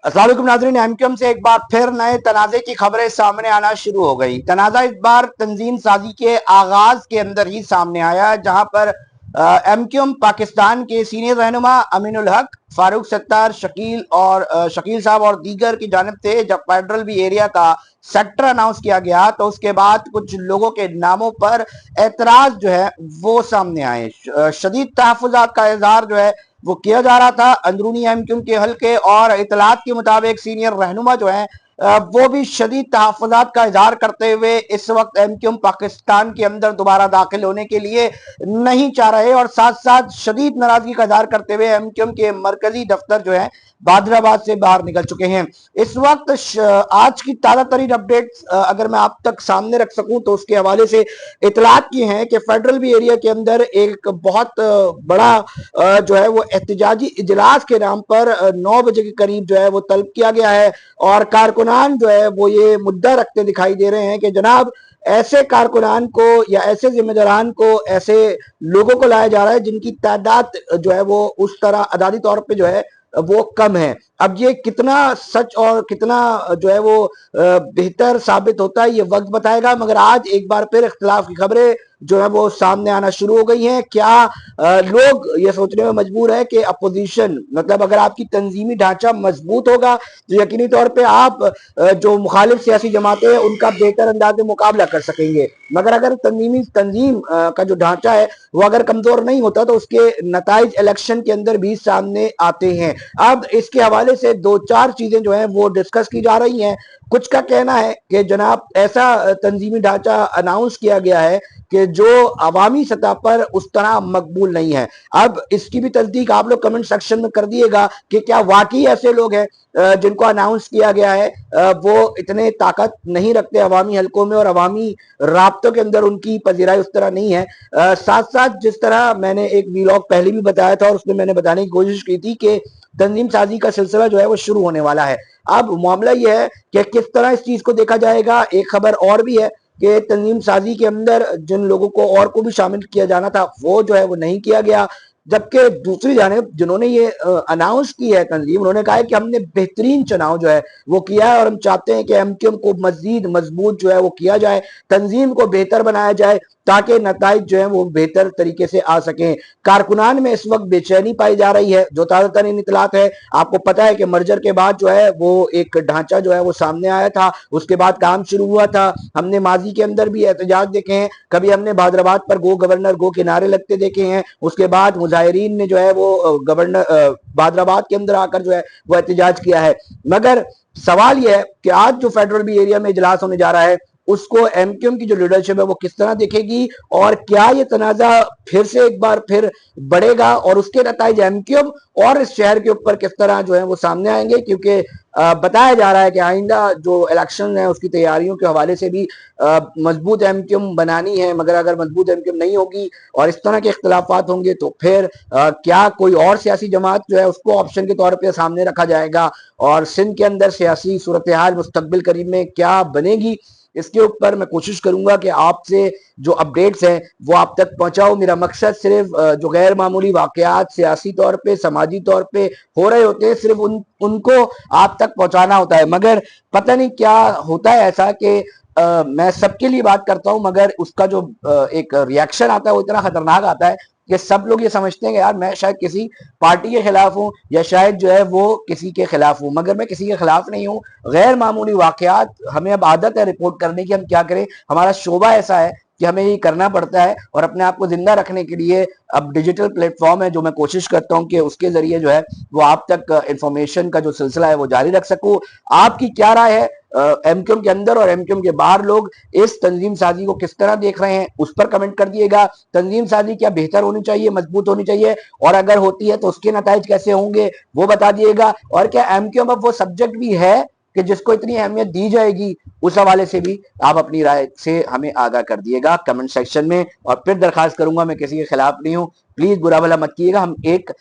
अस्सलाम वालेकुम नाज़रीन, एमक्यूएम से एक बार फिर नए तनाज़े की खबरें सामने आना शुरू हो गई। तनाज़ा इस बार तंजीम साजी के आगाज के अंदर ही सामने आया, जहां पर एमक्यूएम पाकिस्तान के सीनियर रहनुमा अमीनुल हक, फारूक सत्तार, शकील साहब और दीगर की जानिब से जब फेडरल बी एरिया का सेक्टर अनाउंस किया गया तो उसके बाद कुछ लोगों के नामों पर एतराज जो है वो सामने आए। शदीद तहफ़्फ़ुज़ात का इजहार जो है वो किया जा रहा था अंदरूनी एमक्यूएम के हल्के, और इतलात के मुताबिक सीनियर रहनुमा जो है वो भी शदीद तहफ़्फ़ुज़ात का इजहार करते हुए इस वक्त एमक्यूएम पाकिस्तान के अंदर दोबारा दाखिल होने के लिए नहीं चाह रहे, और साथ साथ शदीद नाराजगी का इजहार करते हुए एमक्यूएम के मरकजी दफ्तर जो है बादराबाद से बाहर निकल चुके हैं। इस वक्त आज की ताजा तरीन अपडेट अगर मैं आप तक सामने रख सकूं तो उसके हवाले से इतलात की हैं कि फेडरल बी एरिया के अंदर एक बहुत बड़ा जो है वो एहतजाजी इजलास के नाम पर 9 बजे के करीब जो है वो तलब किया गया है, और कारकुनान जो है वो ये मुद्दा रखते दिखाई दे रहे हैं कि जनाब ऐसे कारकुनान को या ऐसे जिम्मेदारान को, ऐसे लोगों को लाया जा रहा है जिनकी तादाद जो है वो उस तरह अदादी तौर पे जो है वो कम है। अब ये कितना सच और कितना जो है वो बेहतर साबित होता है ये वक्त बताएगा, मगर आज एक बार फिर इख्तिलाफ की खबरें जो है वो सामने आना शुरू हो गई हैं। क्या लोग ये सोचने में मजबूर है कि अपोजिशन, मतलब अगर आपकी तंजीमी ढांचा मजबूत होगा तो यकीनी तौर पे आप जो मुखालिफ सियासी जमातें हैं उनका बेहतर अंदाज में मुकाबला कर सकेंगे, मगर अगर तंजीम का जो ढांचा है वो अगर कमजोर नहीं होता तो उसके नताइज इलेक्शन के अंदर भी सामने आते हैं। अब इसके हवाले से दो चार चीजें जो है वो डिस्कस की जा रही हैं। कुछ का कहना है कि जनाब ऐसा तंजीमी ढांचा अनाउंस किया गया है कि जो अवामी सतह पर उस तरह मकबूल नहीं है। अब इसकी भी तस्दीक आप लोग कमेंट सेक्शन में कर दिएगा कि क्या वाकई ऐसे लोग हैं जिनको अनाउंस किया गया है वो इतने ताकत नहीं रखते अवामी हलकों में और अवामी राब्तों के अंदर उनकी पजीराई उस तरह नहीं है। साथ साथ जिस तरह मैंने एक वीलॉग पहले भी बताया था और उसमें मैंने बताने की कोशिश की थी कि तंजीम साजी का सिलसिला जो है वो शुरू होने वाला है। अब मामला यह है कि किस तरह इस चीज को देखा जाएगा। एक खबर और भी है कि तंजीम साजी के अंदर जिन लोगों को और को भी शामिल किया जाना था वो जो है वो नहीं किया गया, जबकि दूसरी जानिब जिन्होंने ये अनाउंस की है तंजीम, उन्होंने कहा है कि हमने बेहतरीन चुनाव जो है वो किया है और हम चाहते हैं कि एमक्यूएम को मजीद मजबूत जो है वो किया जाए, तंजीम को बेहतर बनाया जाए ताकि नताइज जो है वो बेहतर तरीके से आ सकें। कारकुनान में इस वक्त बेचैनी पाई जा रही है। जो ताजा तरीन इतलात है, आपको पता है कि मर्जर के बाद जो है वो एक ढांचा जो है वो सामने आया था, उसके बाद काम शुरू हुआ था। हमने माजी के अंदर भी एहतजाज देखे हैं, कभी हमने भादराबाद पर गो गवर्नर गो के नारे लगते देखे हैं, उसके बाद मुजाहिरीन ने जो है वो गवर्नर भादराबाद के अंदर आकर जो है वो एहतजाज किया है। मगर सवाल यह है कि आज जो फेडरल बी एरिया में इजलास होने जा रहा है उसको एमक्यूएम की जो लीडरशिप है वो किस तरह देखेगी, और क्या ये तनाजा फिर से एक बार फिर बढ़ेगा और उसके नताइज एमक्यूएम और इस शहर के ऊपर किस तरह जो है वो सामने आएंगे। क्योंकि बताया जा रहा है कि आइंदा जो इलेक्शन है उसकी तैयारियों के हवाले से भी मजबूत एमक्यूएम बनानी है, मगर अगर मजबूत एमक्यूएम नहीं होगी और इस तरह के इख्तलाफात होंगे तो फिर क्या कोई और सियासी जमात जो है उसको ऑप्शन के तौर पर सामने रखा जाएगा, और सिंध के अंदर सियासी सूरत हाल मुस्तकबिल करीब में क्या बनेगी, इसके ऊपर मैं कोशिश करूंगा कि आपसे जो अपडेट्स हैं वो आप तक पहुंचाऊं। मेरा मकसद सिर्फ जो गैर मामूली वाकयात सियासी तौर पे समाजी तौर पे हो रहे होते हैं सिर्फ उनको आप तक पहुंचाना होता है, मगर पता नहीं क्या होता है ऐसा कि मैं सबके लिए बात करता हूं मगर उसका जो एक रिएक्शन आता है वो इतना खतरनाक आता है कि सब लोग ये समझते हैं कि यार मैं शायद किसी पार्टी के खिलाफ हूं या शायद जो है वो किसी के खिलाफ हूं, मगर मैं किसी के खिलाफ नहीं हूं। गैर मामूली वाकयात हमें अब आदत है रिपोर्ट करने की, हम क्या करें, हमारा शोबा ऐसा है कि हमें ये करना पड़ता है, और अपने आप को जिंदा रखने के लिए अब डिजिटल प्लेटफॉर्म है जो मैं कोशिश करता हूं कि उसके जरिए जो है वो आप तक इंफॉर्मेशन का जो सिलसिला है वो जारी रख सकूं। आपकी क्या राय है? एमक्यूएम के अंदर और एमक्यूएम के बाहर लोग इस तंजीम साजी को किस तरह देख रहे हैं उस पर कमेंट कर दिएगा। तंजीम साजी क्या बेहतर होनी चाहिए, मजबूत होनी चाहिए, और अगर होती है तो उसके नताइज कैसे होंगे वो बता दिएगा। और क्या एमक्यूएम अब वो सब्जेक्ट भी है कि जिसको इतनी अहमियत दी जाएगी, उस हवाले से भी आप अपनी राय से हमें आगाह कर दिएगा कमेंट सेक्शन में। और फिर दरखास्त करूंगा, मैं किसी के खिलाफ नहीं हूं, प्लीज बुरा भला मत कीजिएगा। हम एक